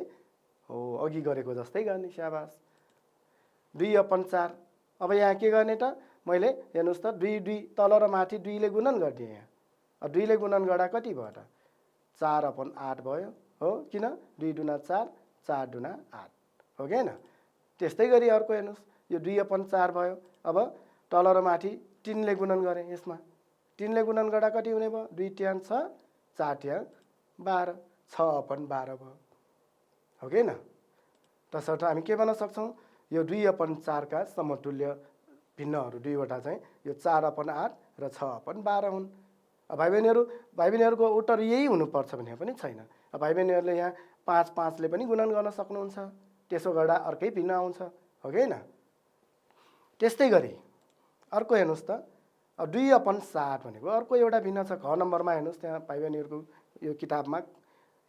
हो, अघि गरेको जस्तै गर्ने, स्याबास। 2/4 अब यहाँ के गर्ने त? मैले हेर्नुहोस् त, 2 तल र माथि 2 ले गुणन गरिदिएँ। यहाँ 2 ले गुणन गर्दा कति भयो त? 4/8 भयो, हो किन? 2 दुना 4, 4 दुना 8, हो कि होइन? त्यस्तै गरी अर्को हेर्नुहोस्, यो 2/4 भयो। अब तल र माथि 3 ले गुणन गरेँ यसमा, 3 ले गुणन गर्दा कति हुने भयो? 2 ट्याङ 6, 4 ट्याङ 12, 6/12 भयो, हो कि होइन? तसर्थ हामी के भन्न सक्छौँ? यो 2/4 का समतुल्य भिन्नहरू 2 वटा चाहिँ यो 4/8 र 6/12 हुन्। भाइ बहिनीहरूको उत्तर यही हुनुपर्छ भन्ने पनि छैन। भाइ बहिनीहरूले यहाँ 5 ले पनि गुणन गर्न सक्नुहुन्छ, त्यसो गर्दा अर्कै भिन्न आउँछ, हो कि होइन? त्यस्तै गरी अर्को हेर्नुहोस् त, 2/7 भनेको अर्को एउटा भिन्न छ। घ नम्बरमा हेर्नुहोस्, त्यहाँ भाइ बहिनीहरूको यो किताबमा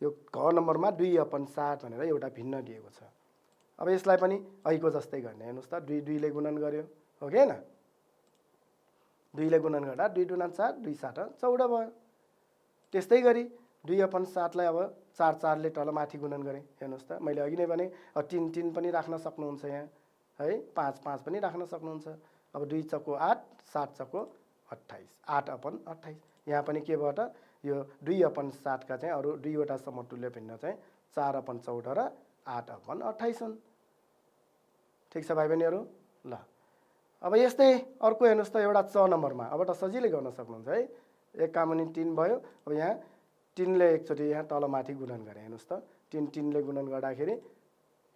यो घ नम्बरमा 2/7 भनेर एउटा भिन्न दिएको छ। अब यसलाई पनि अहिलेको जस्तै गर्ने। हेर्नुहोस् त, 2 ले गुणन गर्यो, हो कि होइन? 2 ले गुणन गर्दा 2 दुना 4, 2 7 14 भयो। त्यस्तै गरी 2/7 लाई अब 4 ले तल माथि गुणन गरेँ। हेर्नुहोस् त, मैले अघि नै भने 3 पनि राख्न सक्नुहुन्छ यहाँ है, 5 पनि राख्न सक्नुहुन्छ। अब 2 चक्को 8, 7 चक्को 28, 8/28। यहाँ पनि के भयो त? यो 2/7 का चाहिँ अरू 2 वटा समतुल्य भिन्न चाहिँ 4/14 र 8/28 हुन्। ठिक छ भाइ बहिनीहरू? ल, अब यस्तै अर्को हेर्नुहोस् त, एउटा च नम्बरमा अब त सजिलै गर्न सक्नुहुन्छ है। 1 का मुनि 3 भयो। अब यहाँ 3 ले एकचोटि यहाँ तल माथि गुणन गरेँ। हेर्नुहोस् त, 3 ले गुणन गर्दाखेरि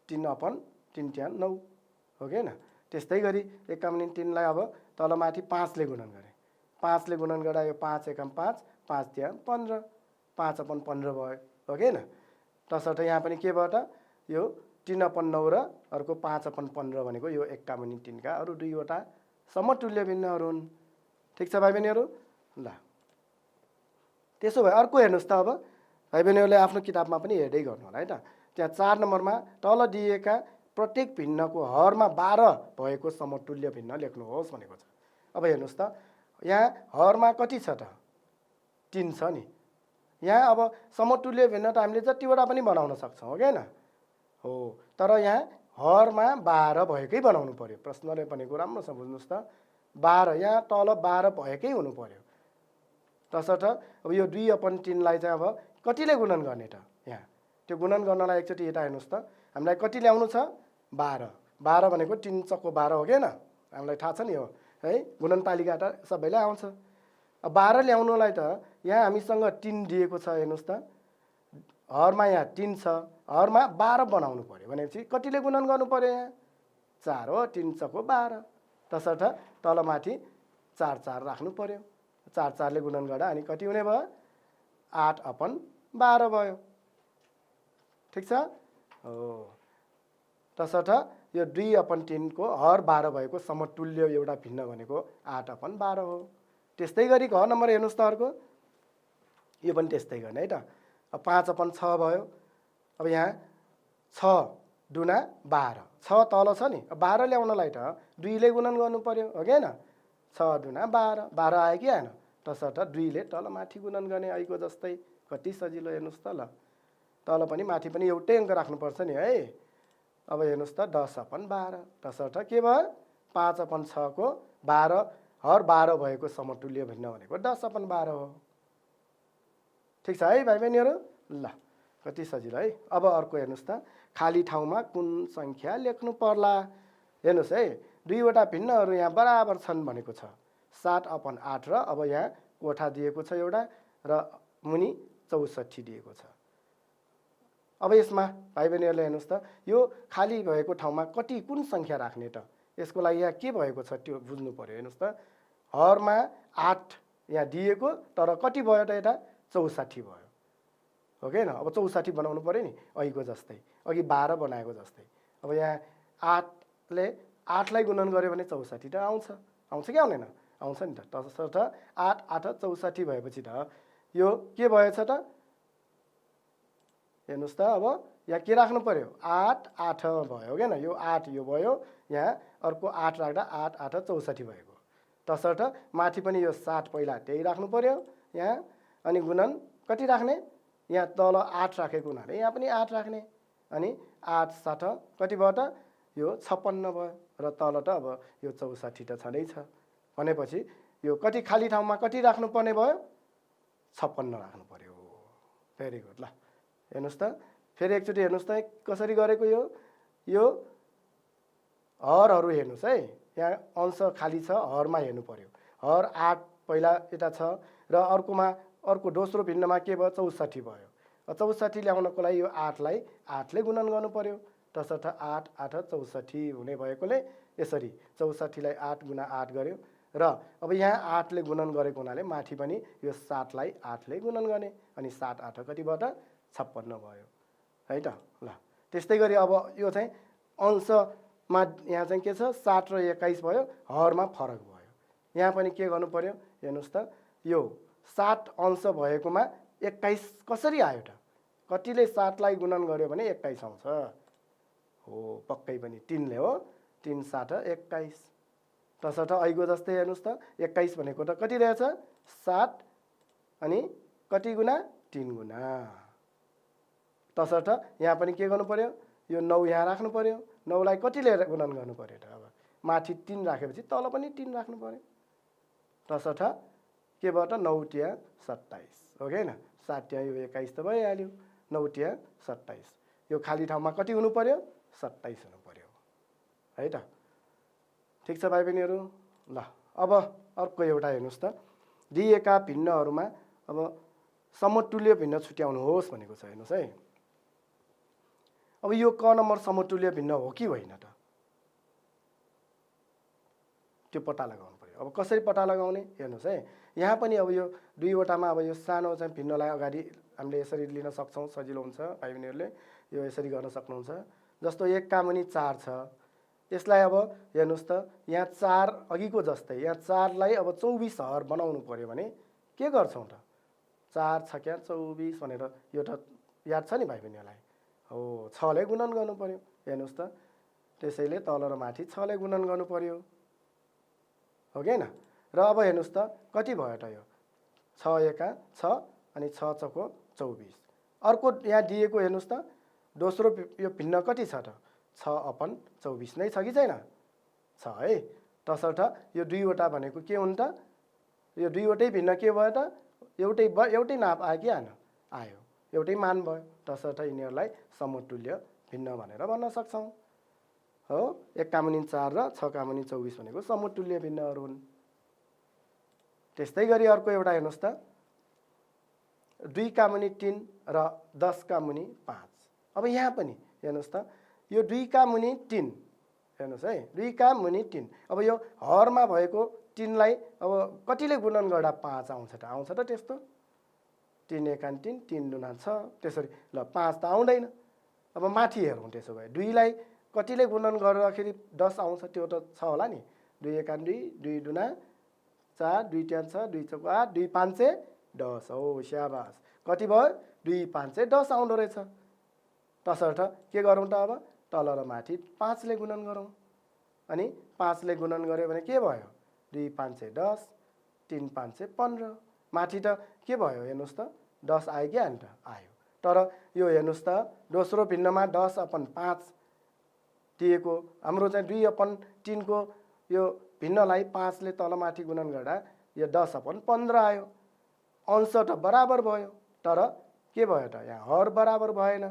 3/3 ट्याङ 9, हो कि होइन? त्यस्तै गरी 1 का मुनि 3 लाई अब तल माथि 5 ले गुणन गरेँ। 5 ले गुणन गर्दा यो 5 एकाम 5, 5 ट्याङ 15, 5/15 भयो, हो कि होइन? तसर्थ यहाँ पनि के भयो त? यो 3/9 र अर्को 5/15 भनेको यो 1 का मुनि 3 का अरू 2 वटा समतुल्य भिन्नहरू हुन्। ठिक छ भाइ बहिनीहरू? ल, त्यसो भए अर्को हेर्नुहोस् त। अब भाइ बहिनीहरूले आफ्नो किताबमा पनि हेर्दै गर्नु होला है त। त्यहाँ 4 नम्बरमा तल दिएका प्रत्येक भिन्नको हरमा 12 भएको समतुल्य भिन्न लेख्नुहोस् भनेको छ। अब हेर्नुहोस् त, यहाँ हरमा कति छ त? 3 छ नि। यहाँ अब समतुल्य भिन्न त हामीले जतिवटा पनि बनाउन सक्छौँ, हो कि होइन? हो, तर यहाँ हरमा 12 भएकै बनाउनु पर्यो। प्रश्नले भनेको राम्रोसँग बुझ्नुहोस् त, 12 यहाँ तल 12 भएकै हुनु पर्यो। तसर्थ अब यो 2/3 लाई चाहिँ अब कतिले गुणन गर्ने त? यहाँ त्यो गुणन गर्नलाई एकचोटि यता हेर्नुहोस् त, हामीलाई कति ल्याउनु छ? 12। 12 भनेको 3 चक्को 12, हो कि होइन? हामीलाई थाहा छ नि हो है, गुणन तालिका त सबैलाई आउँछ। अब 12 ल्याउनुलाई त यहाँ हामीसँग 3 दिएको छ। हेर्नुहोस् त, हरमा यहाँ 3 छ, हरमा 12 बनाउनु पर्यो भनेपछि कतिले गुणन गर्नु पर्यो? यहाँ 4 हो, 3 चक्को 12। तसर्थ तल माथि 4 राख्नु पर्यो। 4 ले गुणन गर्दा अनि कति हुने भयो? 8/12 भयो। ठिक छ? हो, तसर्थ यो 2/3 को हर 12 भएको समतुल्य एउटा भिन्न भनेको 8/12 हो। त्यस्तै गरी घ नम्बर हेर्नुहोस् त अर्को, यो पनि त्यस्तै गर्ने है त। अब 5/6 भयो। अब यहाँ 6 दुना 12, 6 तल छ नि, 12 ल्याउनलाई त 2 ले गुणन गर्नु पर्यो हो कि हैन। 6 दुना 12, 12 आयो कि आएन, तसर्थ 2 ले तल माथि गुणन गर्ने ऐको जस्तै। कति सजिलो हेर्नुहोस् त ल, तल पनि माथि पनि एउटै अङ्क राख्नुपर्छ नि है। अब हेर्नुहोस् त 10/12, तसर्थ के भयो 5/6 को 12 हर 12 भएको समतुल्य भिन्न भनेको 10/12 हो। ठिक छ है भाइ बहिनीहरू, ल कति सजिलो है। अब अर्को हेर्नुहोस् त, खाली ठाउँमा कुन सङ्ख्या लेख्नु पर्ला। हेर्नुहोस् है, दुईवटा भिन्नहरू यहाँ बराबर छन् भनेको छ, 7/8 र अब यहाँ कोठा दिएको छ एउटा र मुनि 64 दिएको छ। अब यसमा भाइ बहिनीहरूले हेर्नुहोस् त, यो खाली भएको ठाउँमा कुन सङ्ख्या राख्ने त, यसको लागि यहाँ के भएको छ त्यो बुझ्नु पर्यो। हेर्नुहोस् त, हरमा 8 यहाँ दिएको, तर कति भयो त यता 64 भयो हो कि हैन। अब 64 बनाउनु पर्यो नि, अघिको जस्तै, अघि 12 बनाएको जस्तै। अब यहाँ 8 ले 8 लाई गुणन गर्यो भने 64 त आउँछ कि आउँदैन, आउँछ नि त। तसर्थ 8 8 64 भएपछि त यो के भएछ त, हेर्नुहोस् त, अब यहाँ के राख्नु पर्यो, 8 8 भयो कि हैन। यो 8 यो भयो, यहाँ अर्को 8 राख्दा 8 8 64 भएको। तसर्थ माथि पनि यो 7 पहिला त्यही राख्नु पर्यो यहाँ, अनि गुणन कति राख्ने, यहाँ तल 8 राखेको हुनाले यहाँ पनि 8 राख्ने, अनि 8 7 कति भयो त, यो 56 भयो, र तल त अब यो 64 त छँदैछ भनेपछि यो कति खाली ठाउँमा कति राख्नुपर्ने भयो, 56 राख्नु पर्यो। Very good. ल हेर्नुहोस् त, फेरि एकचोटि हेर्नुहोस् त कसरी गरेको यो हरहरू हेर्नुहोस् है। यहाँ अंश खाली छ, हरमा हेर्नु पर्यो। हर 8 पहिला यता छ र अर्को दोस्रो भिन्नमा के भयो, 64 भयो। 64 ल्याउनको लागि यो 8 लाई 8 ले गुणन गर्नु पर्यो। तसर्थ 8 8 64 हुने भएकोले यसरी 64 लाई 8 गुणा 8 गर्यो, र अब यहाँ 8 ले गुणन गरेको हुनाले माथि पनि यो 7 लाई 8 ले गुणन गर्ने, अनि 7 8 कति भयो त, 56 भयो है त। ल त्यस्तै गरी अब यो चाहिँ अंशमा यहाँ चाहिँ के छ, 7 र 21 भयो, हरमा फरक भयो। यहाँ पनि के गर्नु पर्यो, हेर्नुहोस् त, यो 7 अंश भएकोमा 21 कसरी आयो त, कतिले 7 लाई गुणन गर्यो भने 21 आउँछ हो, पक्कै पनि 3 ले हो, 3 7 21। तसर्थ अहिलेको जस्तै हेर्नुहोस् त, 21 भनेको त कति रहेछ, 7 अनि कति गुणा, 3 गुणा। तसर्थ यहाँ पनि के गर्नु पर्यो, यो 9 यहाँ राख्नु पर्यो, 9 लाई कतिले गुणन गर्नु पर्यो त, अब माथि 3 राखेपछि तल पनि 3 राख्नु पर्यो। तसर्थ के भयो त, 9 तिया 27 हो कि हैन, 7 तिया यो 21 त भइहाल्यो, 9 तिया 27। यो खाली ठाउँमा कति हुनु पर्यो, 27 हुनु पर्यो है त। ठिक छ भाइ बहिनीहरू। ल अब अर्को एउटा हेर्नुहोस् त, दिएका भिन्नहरूमा अब समतुल्य भिन्न छुट्याउनुहोस् भनेको छ। हेर्नुहोस् है, अब यो क नम्बर समतुल्य भिन्न हो कि होइन त, त्यो पत्ता लगाउनु पर्यो। अब कसरी पत्ता लगाउने, हेर्नुहोस् है, यहाँ पनि अब यो दुईवटामा अब यो सानो चाहिँ भिन्नलाई अगाडि हामीले यसरी लिन सक्छौँ, सजिलो हुन्छ भाइ बहिनीहरूले यो यसरी गर्न सक्नुहुन्छ। जस्तो 1 का मुनि 4 छ, यसलाई अब हेर्नुहोस् त, यहाँ 4 अघिको जस्तै यहाँ 4 लाई अब 24 हर बनाउनु पर्यो भने के गर्छौँ त, 4 छ क्या 24 भनेर यो त याद छ नि भाइ बहिनीहरूलाई हो, 6 ले गुणन गर्नु पर्यो। हेर्नुहोस् त, त्यसैले तल र माथि 6 ले गुणन गर्नु पर्यो हो कि हैन। र अब हेर्नुहोस् त कति भयो त, यो 6 एका 6 अनि 6 चौको 24। अर्को यहाँ दिएको हेर्नुहोस् त, दोस्रो यो भिन्न कति छ त, 6/24 नै छ कि छैन, छ है। तसर्थ यो दुईवटा भनेको के हुन् त, यो दुईवटै भिन्न के भयो त, एउटै नाप आयो कि आएन, आयो, एउटै मान भयो। तसर्थ यिनीहरूलाई समतुल्य भिन्न भनेर भन्न सक्छौँ हो। 1 का मुनि 4 र 6 का मुनि 24 भनेको समतुल्य भिन्नहरू हुन्। त्यस्तै गरी अर्को एउटा हेर्नुहोस् त, 2 का मुनि 3 र 10 का मुनि 5। अब यहाँ पनि हेर्नुहोस् त, यो 2 का मुनि 3 हेर्नुहोस् है, 2 का मुनि 3, अब यो हरमा भएको 3 लाई अब कतिले गुणन गर्दा 5 आउँछ त, आउँछ त त्यस्तो, 3 एका 3 3 दुना 6, त्यसरी ल 5 त आउँदैन। अब माथि हेरौँ, त्यसो भए 2 लाई कतिले गुणन गर्दाखेरि 10 आउँछ, त्यो त छ होला नि, 2 एका 2 2 दुना 4 2 तिया 6 2 चौको 8 2 5 10 हो, स्याबास, कति भयो, 2 5 10 आउँदो रहेछ तसर्थ के गरौँ त अब तल र माथि 5 ले गुणन गरौँ अनि 5 ले गुणन गर्यो भने के भयो 2 5 10 3 5 15 माथि त के भयो हेर्नुस् त 10 आयो कि आएन त आयो तर यो हेर्नुस् त दोस्रो भिन्नमा 10/5 दिएको हाम्रो चाहिँ 2/3 को यो भिन्नलाई 5 ले तल माथि गुणन गर्दा यो 10/15 आयो अंश त बराबर भयो तर के भयो त यहाँ हर बराबर भएन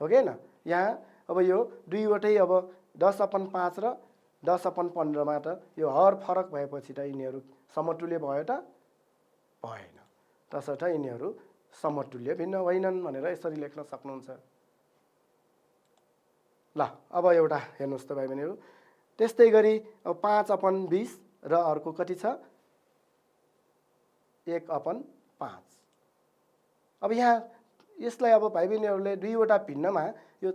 हो के न यहाँ अब यो दुईवटै अब 10/5 र 10/15 मा त यो हर फरक भएपछि त यिनीहरू समतुल्य भयो त भएन तसर्थ यिनीहरू समतुल्य भिन्न होइनन् भनेर यसरी लेख्न सक्नुहुन्छ ल अब एउटा हेर्नुस् त भाइ बहिनीहरू त्यस्तै गरी अब 5/20 र अर्को कति छ 1/5 अब यहाँ यसलाई अब भाइ बहिनीहरूले दुईवटा भिन्नमा यो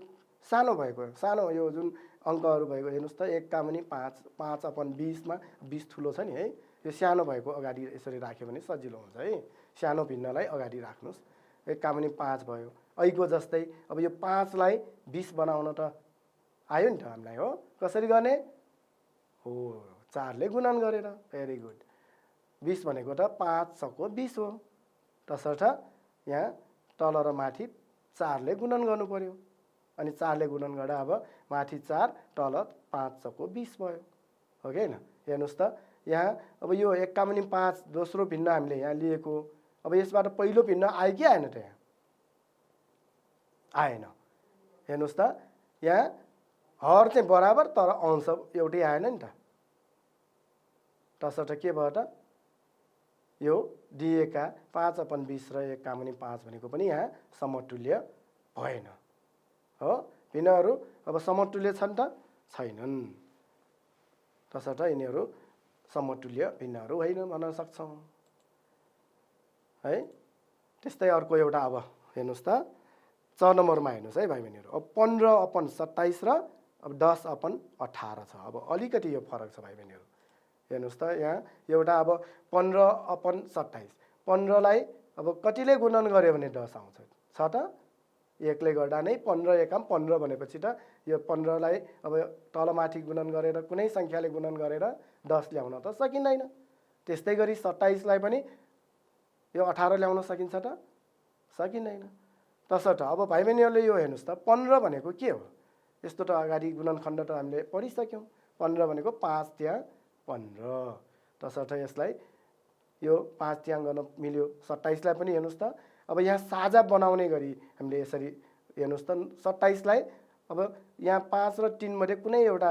सानो भएको सानो यो जुन अङ्कहरू भएको हेर्नुस् त 1/5 5/20 मा 20 ठुलो छ नि है यो सानो भएको अगाडि यसरी राख्यो भने सजिलो हुन्छ है सानो भिन्नलाई अगाडि राख्नुस् 1/5 भयो ऐको जस्तै अब यो 5 लाई 20 बनाउन त आयो नि त हामीलाई हो कसरी गर्ने हो 4 ले गुणन गरेर भेरी गुड 20 भनेको त 5 6 20 हो तसर्थ यहाँ तल र माथि 4 ले गुणन गर्नु पर्यो अनि 4 ले गुणन गर्दा अब माथि 4 तल 5 6 20 भयो हो के न हेर्नुस् त यहाँ अब यो 1/5 दोस्रो भिन्न हामीले यहाँ लिएको अब यसबाट पहिलो भिन्न आयो कि आएन त यहाँ आएन हेर्नुस् त यहाँ हर चाहिँ बराबर तर अंश एउटै आएन नि त तसर्थ के भयो त यो दिएका 5/20 र 1/5 भनेको पनि यहाँ समतुल्य भएन हो भिन्नहरू अब समतुल्य छन् त छैनन् तसर्थ यिनीहरू समतुल्य भिन्नहरू होइन भन्न सक्छौँ है त्यस्तै अर्को एउटा अब हेर्नुस् त 6 नम्बरमा हेर्नुस् है भाइ बहिनीहरू अब 15/27 र अब 10/18 छ अब अलिकति यो फरक छ भाइ बहिनीहरू हेर्नुस् त यहाँ एउटा अब 15/27 15 लाई अब कतिले गुणन गर्यो भने 10 आउँछ छ त 1 ले गर्दा नै 15 1 15 भनेपछि त यो 15 लाई अब तल माथि गुणन गरेर कुनै संख्याले गुणन गरेर 10 ल्याउन त सकिँदैन त्यस्तै गरी 27 लाई पनि यो 18 ल्याउन सकिन्छ त सकिँदैन तसर्थ अब भाइ बहिनीहरूले यो हेर्नुस् त 15 भनेको के हो यस्तो त अगाडि गुणनखण्ड त हामीले पढिसक्यौं 15 भनेको 5 त्यहाँ 15 तसर्थ यसलाई यो 5 त्याङ गर्न मिल्यो 27 लाई पनि हेर्नुस् त अब यहाँ साझा बनाउने गरी हामीले यसरी हेर्नुस् त 27 लाई अब यहाँ 5 र 3 मध्ये कुनै एउटा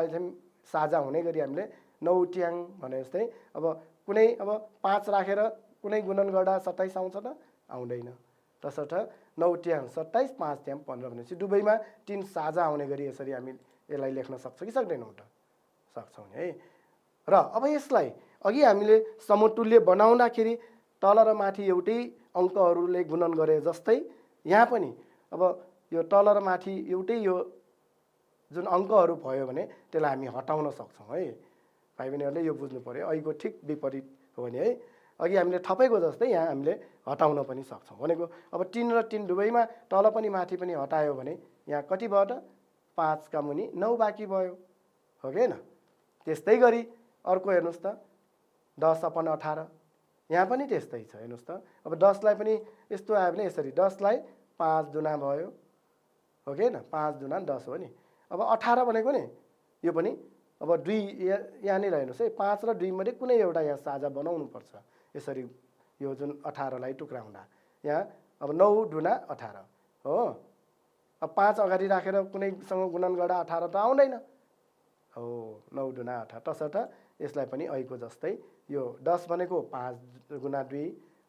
साझा हुने गरी हामीले 9 ट्याङ भने जस्तै अब कुनै अब 5 राखेर कुनै गुणन गर्दा 27 आउँछ त आउँदैन तसर्थ 9 ट्याङ 27 5 ट्याङ 15 भनेपछि दुवैमा 3 साझा आउने गरी यसरी हामी यसलाई लेख्न सक्छौं कि सक्दैनौं त सक्छौं नि है र अब यसलाई अघि हामीले समतुल्य बनाउँदाखेरि तल र माथि एउटै अङ्कहरूले गुणन गरे जस्तै यहाँ पनि अब यो तल र माथि एउटै यो जुन अङ्कहरू भयो भने त्यसलाई हामी हटाउन सक्छौं है भाइ बहिनीहरूले यो बुझ्नु पर्यो अहिलेको ठिक विपरीत हो भने है अघि हामीले थपेको जस्तै यहाँ हामीले हटाउन पनि सक्छौं भनेको अब 3 र 3 दुवैमा तल पनि माथि पनि हटायो भने यहाँ कति भयो त 5 का मुनि 9 बाँकी भयो हो के न त्यस्तै गरी अर्को हेर्नुस् त 10/18 यहाँ पनि त्यस्तै छ हेर्नुस् त अब 10 लाई पनि यस्तो आयो भने यसरी 10 लाई 5 दुना भयो हो के न 5 दुना 10 हो नि अब 18 भनेको नि यो पनि अब 2 यहाँ नै हेर्नुस् है 5 र 2 मध्ये कुनै एउटा यहाँ साझा बनाउनु पर्छ यसरी यो जुन 18 लाई टुक्राउँदा यहाँ अब 9 दुना 18 हो अब 5 अगाडि राखेर कुनैसँग गुणन गर्दा 18 त आउँदैन हो 9 दुना 18 तसर्थ यसलाई पनि ऐको जस्तै यो 10 भनेको 5 गुणा 2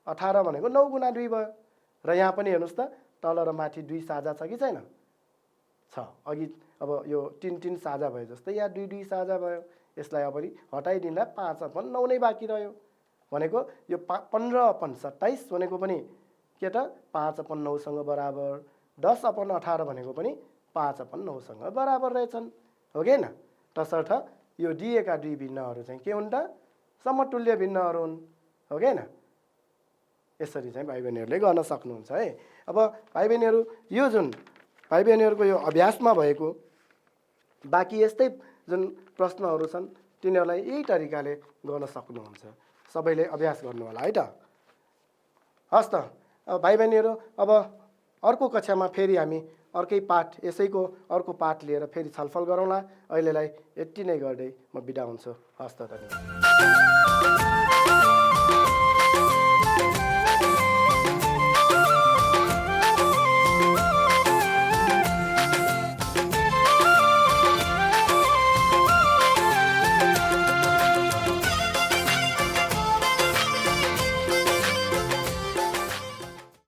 18 भनेको 9 गुणा 2 भयो र यहाँ पनि हेर्नुस् त तल र माथि 2 साझा छ कि छैन छ अघि अब यो 3 3 साझा भयो जस्तै यहाँ 2 2 साझा भयो यसलाई अब हटाइदिँदा 5/9 नै बाँकी रह्यो भनेको यो 15/27 भनेको पनि के त 5/9 सँग बराबर 10/18 भनेको पनि 5/9 सँग बराबर रहेछन् हो के न तसर्थ यो दिएका दुई भिन्नहरू चाहिँ के हुन् त समतुल्य भिन्नहरू हुन् हो के न यसरी चाहिँ भाइ बहिनीहरूले गर्न सक्नुहुन्छ है अब भाइ बहिनीहरू यो जुन भाइ बहिनीहरूको यो अभ्यासमा भएको बाँकी यस्तै जुन प्रश्नहरू छन् तिनीहरूलाई यही तरिकाले गर्न सक्नुहुन्छ। सबैले अभ्यास गर्नु होला है त। हस् त भाइ बहिनीहरू, अब अर्को कक्षामा फेरि हामी अर्कै पाठ यसैको अर्को पाठ लिएर फेरि छलफल गरौँला। अहिलेलाई यति नै गर्दै म बिदा हुन्छु। हस् त धन्यवाद।